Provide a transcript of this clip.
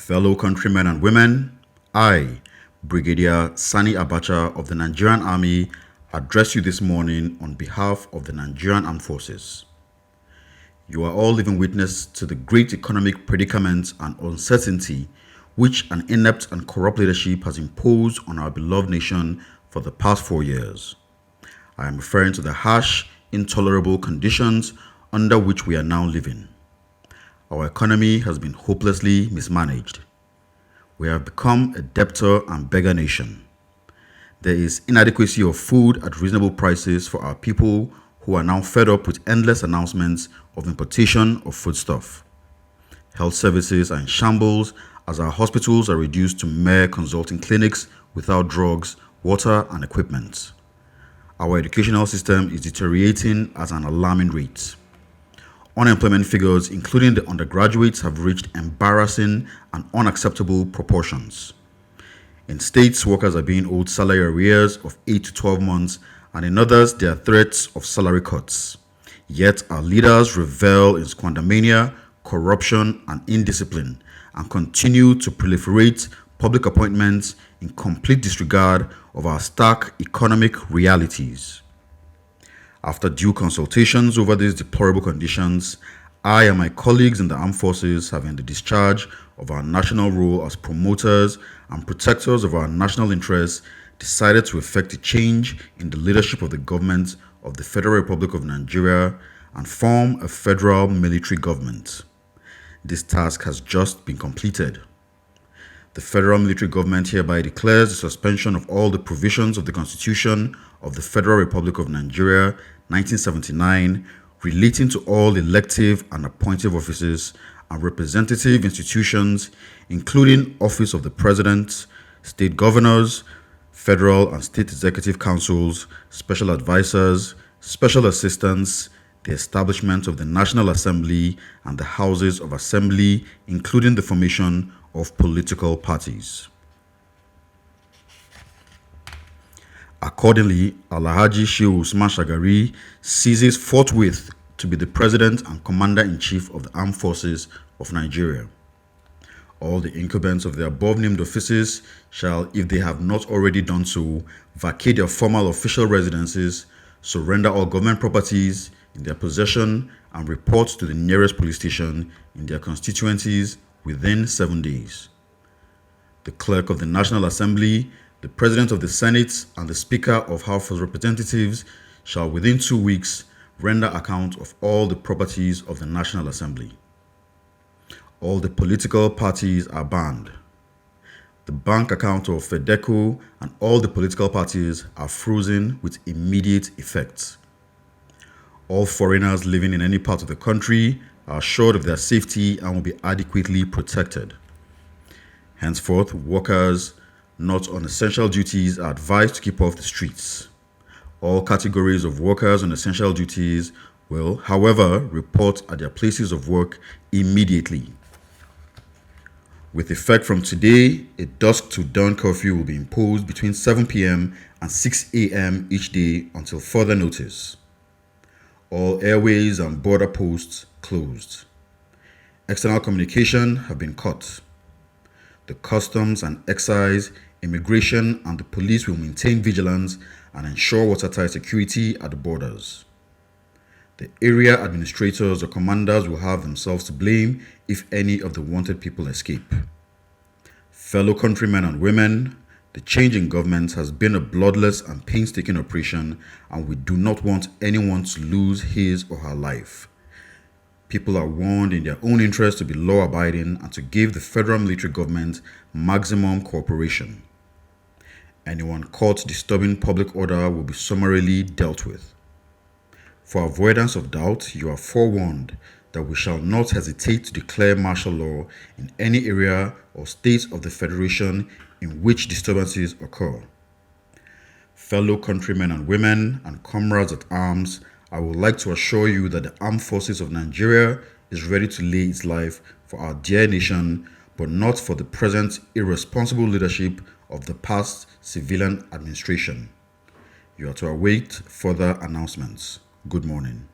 Fellow countrymen and women, I, Brigadier Sani Abacha of the Nigerian Army, address you this morning on behalf of the Nigerian Armed Forces. You are all living witness to the great economic predicament and uncertainty which an inept and corrupt leadership has imposed on our beloved nation for the past 4 years. I am referring to the harsh, intolerable conditions under which we are now living. Our economy has been hopelessly mismanaged. We have become a debtor and beggar nation. There is inadequacy of food at reasonable prices for our people who are now fed up with endless announcements of importation of foodstuff. Health services are in shambles as our hospitals are reduced to mere consulting clinics without drugs, water, and equipment. Our educational system is deteriorating at an alarming rate. Unemployment figures, including the undergraduates, have reached embarrassing and unacceptable proportions. In states, workers are being owed salary arrears of 8 to 12 months, and in others, there are threats of salary cuts. Yet our leaders revel in squandermania, corruption, and indiscipline, and continue to proliferate public appointments in complete disregard of our stark economic realities. After due consultations over these deplorable conditions, I and my colleagues in the armed forces have, in the discharge of our national role as promoters and protectors of our national interests, decided to effect a change in the leadership of the government of the Federal Republic of Nigeria and form a federal military government. This task has just been completed. The federal military government hereby declares the suspension of all the provisions of the Constitution of the Federal Republic of Nigeria, 1979, relating to all elective and appointive offices and representative institutions, including Office of the President, state governors, federal and state executive councils, special advisors, special assistants, the establishment of the National Assembly and the Houses of Assembly, including the formation of political parties. Accordingly, Alhaji Shehu Shagari ceases forthwith to be the President and Commander-in-Chief of the Armed Forces of Nigeria. All the incumbents of the above-named offices shall, if they have not already done so, vacate their formal official residences, surrender all government properties in their possession, and report to the nearest police station in their constituencies within 7 days. The Clerk of the National Assembly, the President of the Senate, and the Speaker of House of Representatives shall within 2 weeks render account of all the properties of the National Assembly. All the political parties are banned. The bank account of FEDECO and all the political parties are frozen with immediate effect. All foreigners living in any part of the country are assured of their safety and will be adequately protected. Henceforth, workers not on essential duties are advised to keep off the streets. All categories of workers on essential duties will, however, report at their places of work immediately. With effect from today, a dusk to dawn curfew will be imposed between 7 p.m. and 6 a.m. each day until further notice. All airways and border posts closed. External communication have been cut. The customs and excise, immigration, and the police will maintain vigilance and ensure watertight security at the borders. The area administrators or commanders will have themselves to blame if any of the wanted people escape. Fellow countrymen and women, the change in government has been a bloodless and painstaking operation, and we do not want anyone to lose his or her life. People are warned in their own interest to be law-abiding and to give the federal military government maximum cooperation. Anyone caught disturbing public order will be summarily dealt with. For avoidance of doubt, you are forewarned that we shall not hesitate to declare martial law in any area or state of the Federation in which disturbances occur. Fellow countrymen and women and comrades at arms, I would like to assure you that the Armed Forces of Nigeria is ready to lay its life for our dear nation, but not for the present irresponsible leadership of the past civilian administration. You are to await further announcements. Good morning.